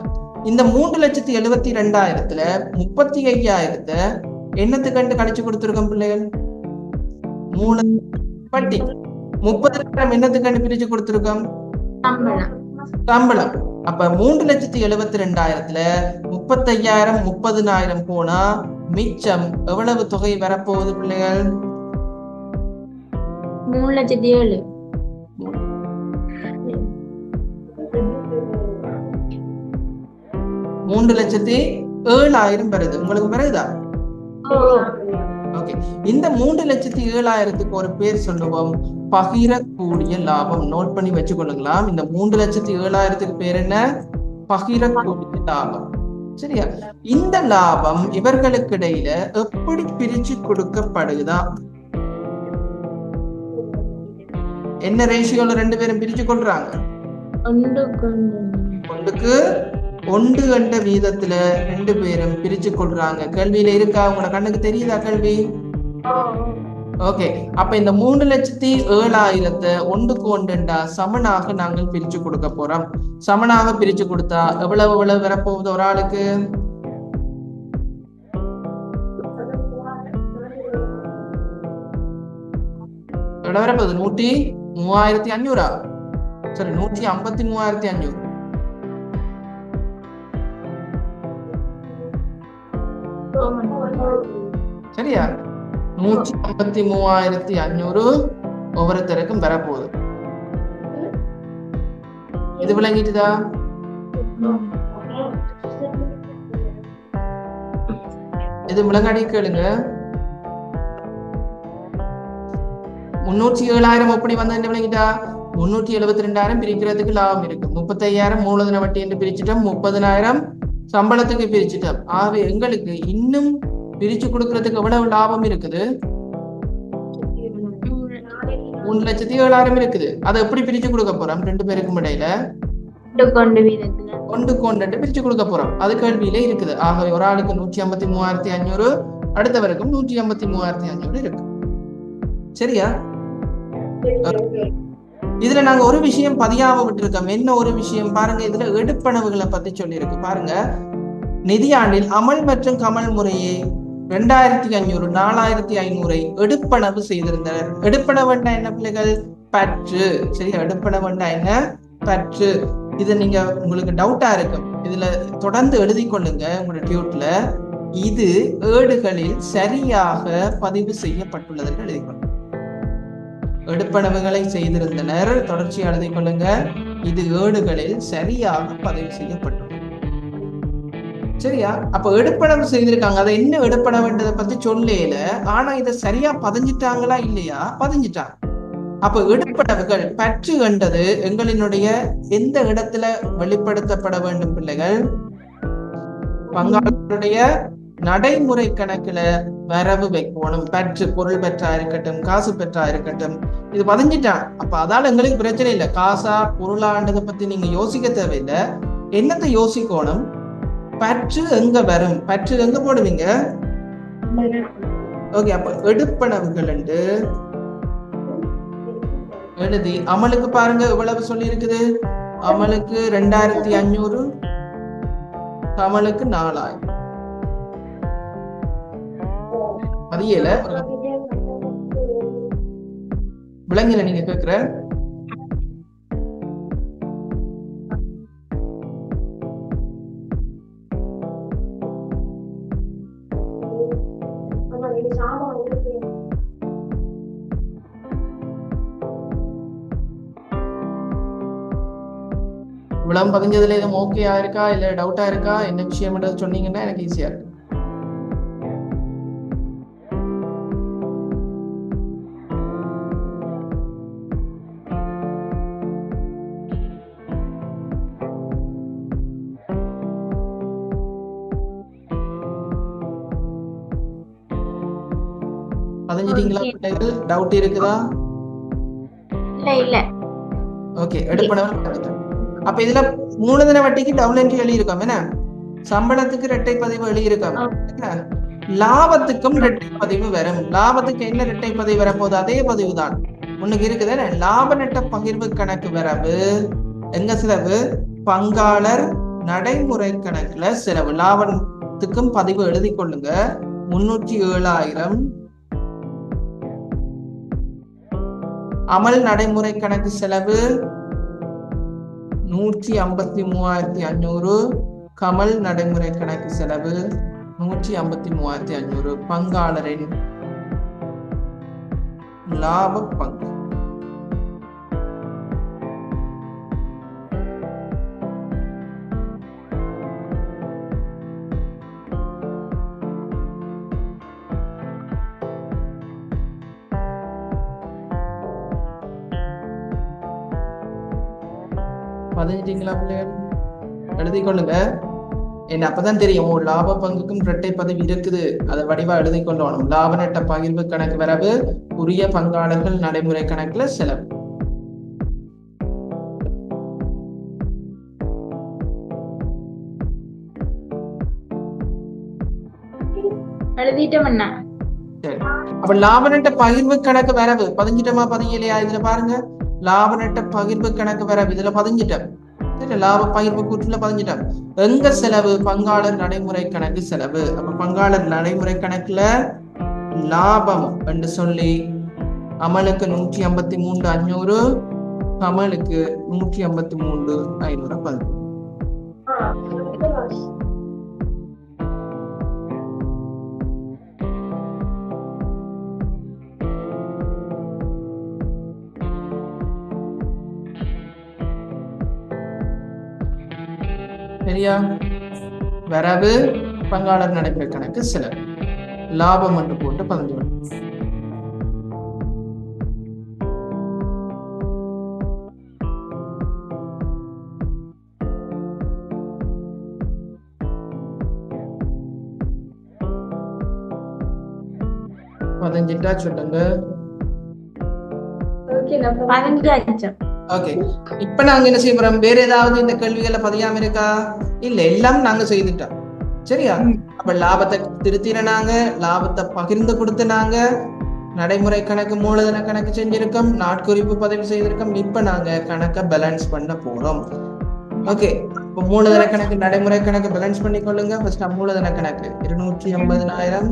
இந்த 3,72,000த்துல 35,000 என்னத்துக்கு கழிச்சு கொடுத்துருக்கோம் பிள்ளைகள்? மூணு வட்டி. 30,000 என்னத்துக்கு பிரிச்சு கொடுத்துருக்கோம்? சம்பளம். அப்ப 3,72,000த்துல 35,000 30,000 போனா மிச்சம் எவ்வளவு தொகை வரப்போகுது பிள்ளைகள்? 3,07,000. 3,07,000 வருது. உங்களுக்கு வருதா? ஓகே, இந்த 3,07,000க்கு ஒரு பேர் சொல்லுவோம், பகிரக்கூடிய லாபம். நோட் பண்ணி வச்சுக்கொள்ளுங்களாம். இந்த 3,07,000க்கு பேர் என்ன? பகிரக்கூடிய லாபம். சரியா? இந்த லாபம் இவர்களுக்கு இடையில எப்படி பிரிச்சு கொடுக்கப்படுதா? என்ன ரேஷியோல ரெண்டு பேரும் பிரிச்சு கொள்றாங்க? 1:1 என்ற வீதத்துல ரெண்டு பேரும் பிரிச்சு கொள்றாங்க. கேள்வியில இருக்கா? உங்களோட கண்ணுக்கு தெரியுதா கேள்வி? ஓகே, அப்ப இந்த 3,07,000 1:1 சமனாக நாங்கள் பிரிச்சு கொடுக்க போறோம். சமனாக பிரிச்சு கொடுத்தா எவ்வளவு வரப்போகுது ஒரு ஆளுக்கு? எவ்வளவு வரப்போகுது? 103,500. சரி, 153,500. சரியா? 153,500 ஒவ்வொருத்தருக்கும் வரப்போகுது. இது விளங்கிட்டுதா? இது விளங்காடி கேளுங்க. 307,000 எப்படி வந்தா விளங்கிட்டா? 372,000 பிரிக்கிறதுக்கு லாபம் இருக்கு. 35,000 மூலதன வட்டி என்று பிரிச்சுட்டோம். 30,000 சம்பளத்துக்கு பிரிச்சுட்டோம். ஆகவே எங்களுக்கு இன்னும் பிரிச்சு கொடுக்கறதுக்கு எவ்வளவு லாபம் இருக்குது? 3,07,000 இருக்குது. அதை எப்படி பிரிச்சு கொடுக்க போறோம்? ரெண்டு பேருக்கும் இடையில 1:1 பிரிச்சு கொடுக்க போறோம். அது கேள்வியிலே இருக்குது. ஆகவே ஒரு ஆளுக்கு 153,500, அடுத்தவருக்கும் 153,500 இருக்கு. சரியா? இதுல நாங்க ஒரு விஷயம் பதியாம விட்டுருக்கோம். என்ன ஒரு விஷயம் பாருங்க, இதுல எடுப்பனவுகளை பத்தி சொல்லி இருக்கு பாருங்க. நிதியாண்டில் அமல் மற்றும் கமல் முறையே 2,500 4,500 எடுப்பனவு செய்திருந்தனர். எடுப்பனவுன்னா என்ன பிள்ளைகள்? பற்று. சரியா? எடுப்பனவுன்னா என்ன? பற்று. இது நீங்க உங்களுக்கு டவுட்டா இருக்கும், இதுல தொடர்ந்து எழுதி கொள்ளுங்க உங்களோட டியூட்ல. இது ஏடுகளில் சரியாக பதிவு செய்யப்பட்டுள்ளது எழுதி கொள்ளுங்க. எடுப்பனவுகளை செய்திருந்தனர், தொடர்ச்சியா எழுதி கொள்ளுங்க. இது ஏடுகளில் சரியாக பதிவு செய்யப்பட்டுள்ளது. சரியா? அப்ப எடுப்படவு செய்திருக்காங்க. அதை என்ன எடுப்படவுன்றதை பத்தி சொல்லல. ஆனா இதை சரியா பதிஞ்சிட்டாங்களா இல்லையா? பதிஞ்சிட்டாங்க. அப்ப எடுப்படவுகள் பற்று என்றது எங்களினுடைய எந்த இடத்துல வெளிப்படுத்தப்பட வேண்டும் பிள்ளைகள்? பங்காளர்களுடைய நடைமுறை கணக்குல வரவு வைக்கணும். பற்று பொருள் பெற்றா இருக்கட்டும், காசு பெற்றா இருக்கட்டும், இது பதிஞ்சிட்டான். அப்ப அதால எங்களுக்கு பிரச்சனை இல்லை. காசா பொருளான்றதை பத்தி நீங்க யோசிக்க தேவையில்லை. என்னத்தை யோசிக்கணும்? பற்று எங்க வரும்? பற்று எங்க போடுவீங்க? ஓகே, அப்ப எடுப்பனவுகள் என்று எழுதி அமலுக்கு பாருங்க எவ்வளவு சொல்லி இருக்குது. அமலுக்கு 2500, கமலுக்கு 4000. மதியல விளங்கல நீங்க கேக்குற? இவ்வளவு பதிஞ்சதுல எதுவும் ஓகேயா இருக்கா இல்ல டவுட்டா இருக்கா? என்ன விஷயம் சொன்னீங்கன்னா எனக்கு ஈஸியா இருக்கு. பதிஞ்சிட்டீங்களா பிள்ளைகள்? டவுட் இருக்குதா? இல்ல. ஓகே, எடுப்பனவன். அப்ப இதுல மூலதன வட்டிக்கு டபுள் என்ட்ரி எழுதியிருக்கோம். என்ன சம்பளத்துக்கு இரட்டை பதிவு எழுதியிருக்கோம். லாபத்துக்கும் இரட்டை பதிவு வரும். லாபத்துக்கு என்ன இரட்டை பதிவு வரப்போகுது? அதே பதிவு தான் உனக்கு இருக்குது. லாப நட்ட பகிர்வு கணக்கு வரவு எங்க செலவு? பங்காளர் நடைமுறை கணக்குல செலவு. லாபத்துக்கும் பதிவு எழுதி கொள்ளுங்க. 307,000. அமல் நடைமுறை கணக்கு செலவு 153,500. கமல் நடைமுறை கணக்கு செலவு 153,500. பங்காளரின் லாப பங்கு பதிஞ்சிட்டீங்களா பிள்ளைகள்? எழுதி கொள்ளுங்க. என்ன அப்பதான் தெரியும் லாப பங்குக்கும் இரட்டை பதிவு இருக்குது. அதை வடிவா எழுதி கொள்ளணும். லாப நட்ட பகிர்வு கணக்கு வரவு, உரிய பங்காளர்கள் நடைமுறை கணக்குல செலவு. எழுதிட்டோம்னா சரி, அப்ப லாப நட்ட பகிர்வு கணக்கு வரவு பதிஞ்சிட்டோமா பதியலையா? இதுல பாருங்க, லாப நட்ட பகிர்வு கணக்கு வரவு இதுல பதிஞ்சிட்டோம். லாப பகிர்வு கூற்றுல பதிஞ்சிட்டோம். எங்க செலவு? பங்காளர் நடைமுறை கணக்கு செலவு. அப்ப பங்காளர் நடைமுறை கணக்குல லாபம் என்று சொல்லி அமலுக்கு 153,500, கமலுக்கு 153,500 பதிவு. சரியா? வரவு பங்காளர் நடைமுறை கணக்கு செலவு, லாபம் என்று போட்டு 15. பதிஞ்சிட்டா சொல்லுங்க. ஓகே, இப்ப நாங்க என்ன செய்ய போறோம்? வேற ஏதாவது இந்த கேள்விகளை பதியாம இருக்கா? இல்ல, எல்லாம் நாங்க செய்துட்டோம். சரியா? அப்ப லாபத்தை திருத்தினாங்க, லாபத்தை பகிர்ந்து கொடுத்தனாங்க, நடைமுறை கணக்கு மூலதன கணக்கு செஞ்சிருக்கோம், நாட்குறிப்பு பதிவு செய்திருக்கோம். இப்ப நாங்க கணக்கை பேலன்ஸ் பண்ண போறோம். ஓகே, இப்ப மூலதன கணக்கு நடைமுறை கணக்கு பேலன்ஸ் பண்ணி கொள்ளுங்க. ஃபர்ஸ்ட் மூலதன கணக்கு 280,000.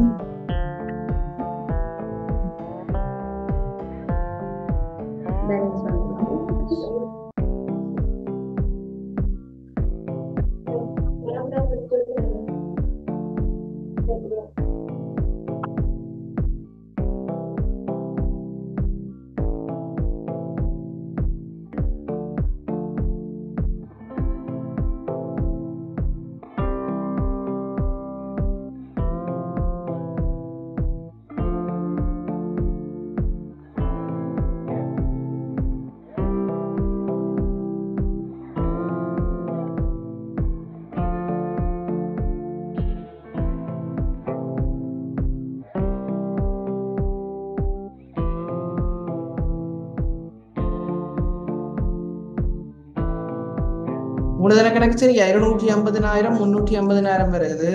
மூலதன கணக்கு சரியா 250,000 350,000 வருது.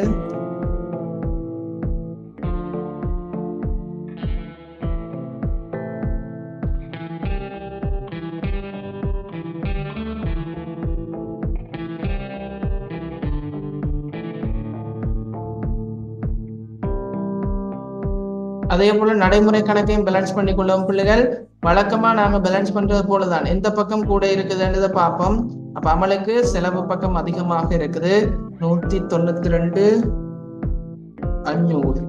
அதே போல நடைமுறை கணக்கையும் பேலன்ஸ் பண்ணி கொள்ளும் பிள்ளைகள். வழக்கமா நாங்க பேலன்ஸ் பண்றது போலதான் எந்த பக்கம் கூட இருக்குதுன்றதை பார்ப்போம். அப்ப அமலுக்கு செலவு பக்கம் அதிகமாக இருக்குது 192,500.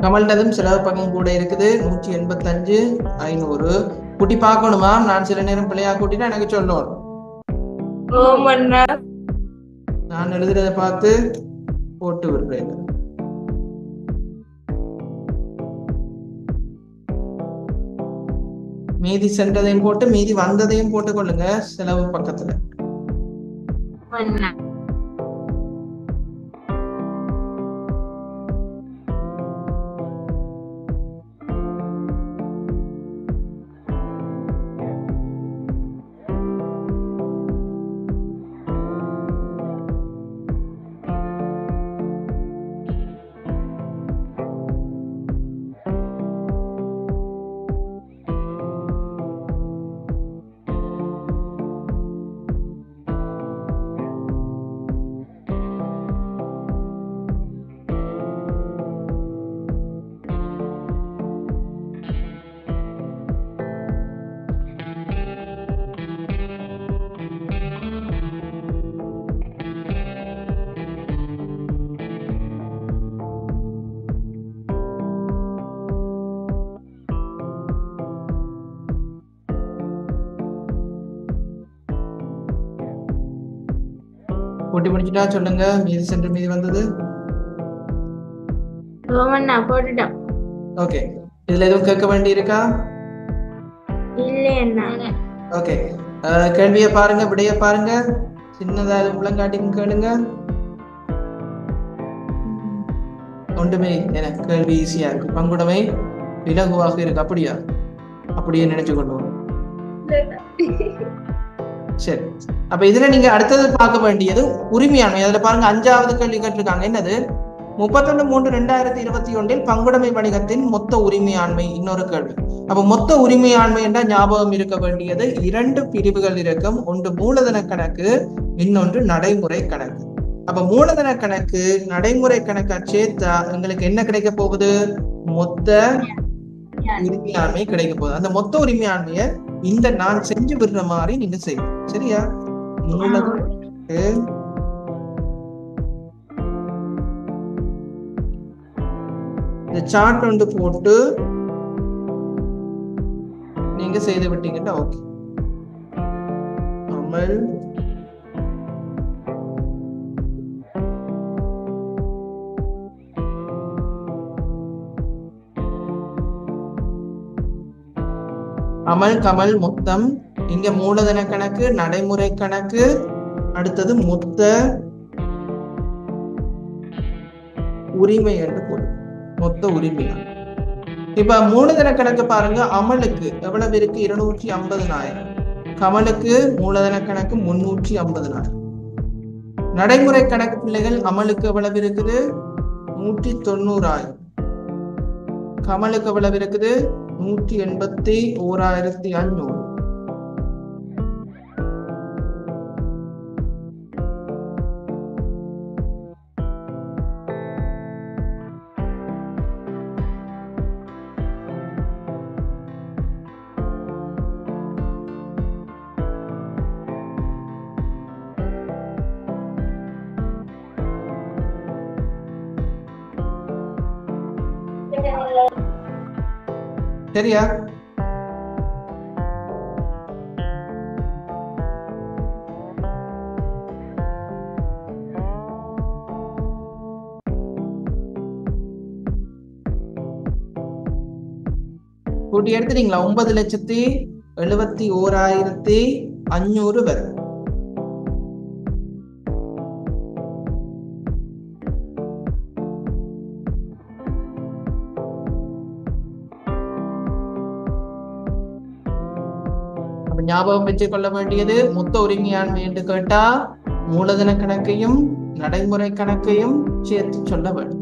கமல்டதும் செலவு பக்கம் கூட இருக்குது 185,500. குட்டி பார்க்கணுமா? நான் சில நேரம் பிள்ளையா கூட்டினா எனக்கு சொல்லணும். நான் எழுதுறதை பார்த்து போட்டு விடுறேன். மீதி சென்றதையும் போட்டு மீதி வந்ததையும் போட்டு கொள்ளுங்க செலவு பக்கத்துல. கூட்டி முடிச்சுட்டா சொல்லுங்க மீதி சென்று மீதி வந்தது. ஓகே, இதுல எதுவும் கேட்க வேண்டி இருக்கா? ஓகே, கேள்வியை பாருங்க, விடைய பாருங்க. சின்னதா எதுவும் முழங்காட்டி கேளுங்க. ஒன்றுமே எனக்கு கேள்வி ஈஸியா இருக்கு. பங்குடைமை இலகுவாக இருக்கு. அப்படியா? அப்படியே நினைச்சு கொள்வோம். சரி, அப்ப இதுல நீங்க அடுத்தது பார்க்க வேண்டியது உரிமையாண்மை. அதுல பாருங்க 5வது கேள்வி கேட்டிருக்காங்க. என்னது? 31/3/2021 பங்குடைமை வணிகத்தின் மொத்த உரிமையாண்மை. இன்னொரு கேள்வி. அப்ப மொத்த உரிமையாண்மை என்ற ஞாபகம் இருக்க வேண்டியது 2 பிரிவுகள் இருக்கும். ஒன்று மூலதன கணக்கு, இன்னொன்று நடைமுறை கணக்கு. அப்ப மூலதன கணக்கு நடைமுறை கணக்கா சேர்த்தா எங்களுக்கு என்ன கிடைக்க போகுது? மொத்த உரிமையாண்மை கிடைக்க போகுது. அந்த மொத்த உரிமையாண்மைய இந்த நான் செஞ்சு விடுற மாதிரி நீங்க செய்யும். சரியா? இந்த சார்ட் வந்து போட்டு நீங்க செய்து விட்டீங்கன்னா ஓகே. அமல் அமல் கமல் மொத்தம். இங்க மூலதன கணக்கு, நடைமுறை கணக்கு, அடுத்தது மொத்த உரிமை என்று போடும். மொத்த உரிமை. இப்ப மூலதன கணக்கு பாருங்க. அமலுக்கு எவ்வளவு இருக்கு? 250,000. கமலுக்கு மூலதன கணக்கு 350,000. நடைமுறை கணக்கு பிள்ளைகள் அமலுக்கு எவ்வளவு இருக்குது? 190,000. கமலுக்கு எவ்வளவு இருக்குது? 181,500. சரியா? கூட்டி எடுத்துட்டீங்களா? 9,71,500 வரும். ஞாபகம் வச்சுக் கொள்ள வேண்டியது, மொத்த உரிமையாண்மை என்று கேட்டா மூலதன கணக்கையும் நடைமுறை கணக்கையும் சேர்த்து சொல்ல வேண்டும்.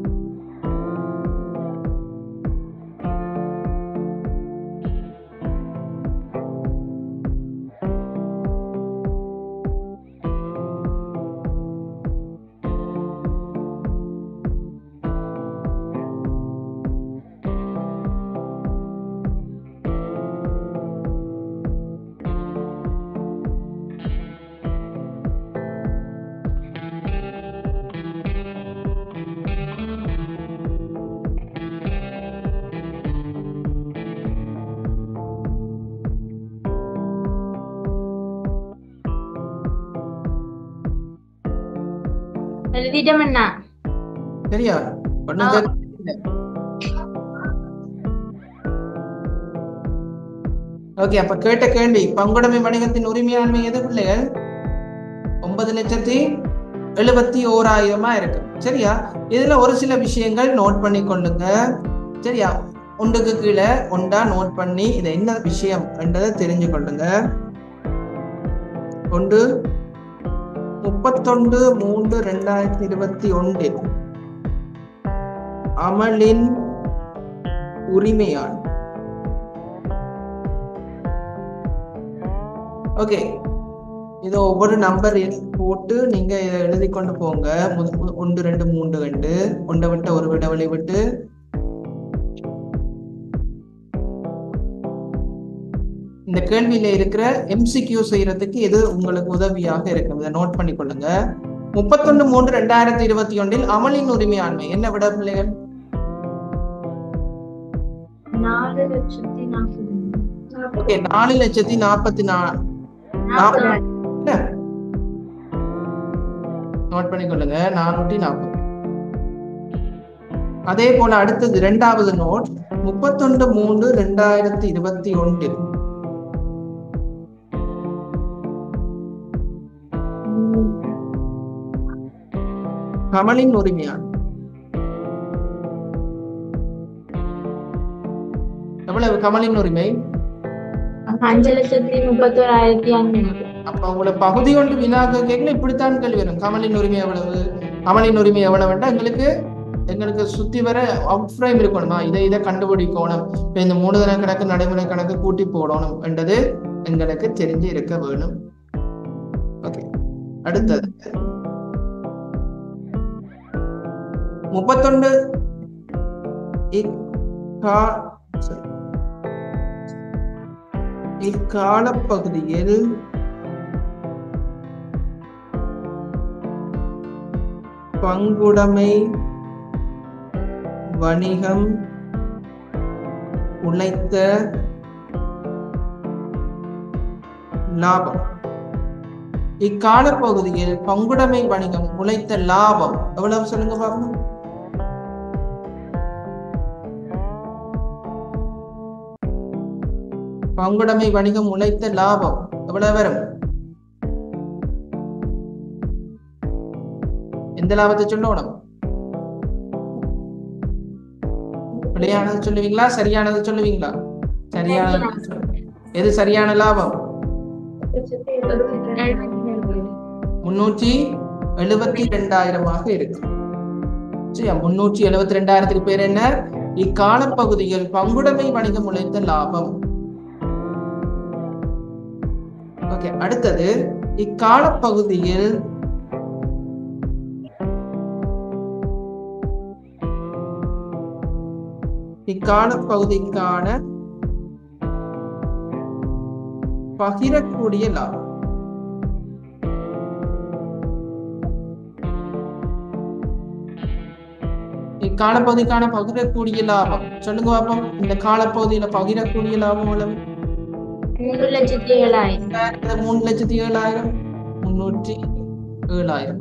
எழுதிட்டோம் அண்ணா. சரியா? ஓகே, அப்ப கேட்ட கேள்வி, பங்குடைமை வணிகத்தின் உரிமையாண்மை எது பிள்ளைகள்? 9,71,000 இருக்கு. சரியா? இதுல ஒரு சில விஷயங்கள் நோட் பண்ணி கொள்ளுங்க. சரியா? ஒன்றுக்கு கீழே ஒன்றா நோட் பண்ணி இது என்ன விஷயம் என்றதை தெரிஞ்சு கொள்ளுங்க. ஒன்று, 31/3/2021 அமலின் உரிமையாண்மை. ஓகே, இதை ஒவ்வொரு நம்பர் போட்டு நீங்க இதை எழுதி கொண்டு போங்க. 1, 2, 3 2 ஒன்றை விட்டு ஒரு விடவெளி விட்டு இந்த கேள்வியில இருக்கிற MCQ செய்யறதுக்கு எது உங்களுக்கு உதவியாக இருக்கும், இதை நோட் பண்ணி கொள்ளுங்க. 31/3/2021 அமலின் உரிமையாண்மை என்ன விட பிள்ளைகள்? 4,44,000. நோட் பண்ணி கொள்ளுங்க, 440. அதே போல அடுத்தது இரண்டாவது நோட், 31/3/2021 கமலின் உரிமையாண்மை எவ்வளவு? கமலின் உரிமை 5,31,500. அப்ப உங்களை பகுதி ஒன்று வினாக்க கேட்கல, இப்படித்தான் கேள்வி வரும். கமலின் உரிமை எவ்வளவு? கமலின் உரிமை எவ்வளவுண்டா எங்களுக்கு சுத்தி வர அவுட் ஃப்ரேம் இருக்கணுமா, இதை கண்டுபிடிக்கணும். இப்ப இந்த மூலதன கணக்கு நடைமுறை கணக்கு கூட்டி போடணும் என்றது எங்களுக்கு தெரிஞ்சு இருக்க வேணும். ஓகே, அடுத்தது 31 இக்காலப்பகுதியில் பங்குடைமை வணிகம் உழைத்த லாபம். இக்காலப்பகுதியில் பங்குடைமை வணிகம் உழைத்த லாபம் எவ்வளவு சொல்லுங்க பாப்போம். பங்குடைமை வணிகம் உழைத்த லாபம் எவ்வளவு வரும்? எந்த லாபத்தை சொல்லணும்? பிழையானது சொல்லுவீங்களா, சரியானது சொல்லுவீங்களா? சரியானது. எது சரியான லாபம்? 372,000 இருக்கு. 372,000 பேர் என்ன? இக்காலப்பகுதியில் பங்குடைமை வணிகம் உழைத்த லாபம். ஓகே, அடுத்தது இக்காலப்பகுதியில் இக்காலப்பகுதிக்கான பகிரக்கூடிய லாபம். இக்காலப்பகுதிக்கான பகிரக்கூடிய லாபம் சொல்லுங்க பாப்போம். இந்த காலப்பகுதியில பகிரக்கூடிய லாபம் எவ்வளவு? 3,07,000. 3,07,000. 307,000.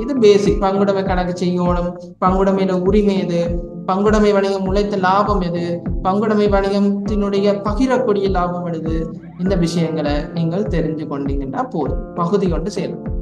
இது பேசிக். பங்குடைமை கணக்கு செய்யணும், பங்குடைமையில உரிமை எது, பங்குடைமை வணிகம் உழைத்த லாபம் எது, பங்குடைமை வணிகத்தினுடைய பகிரக்கூடிய லாபம் எது, இந்த விஷயங்களை நீங்கள் தெரிஞ்சு கொண்டீங்கன்னா போதும், பகுதி கொண்டு செயல்படும்.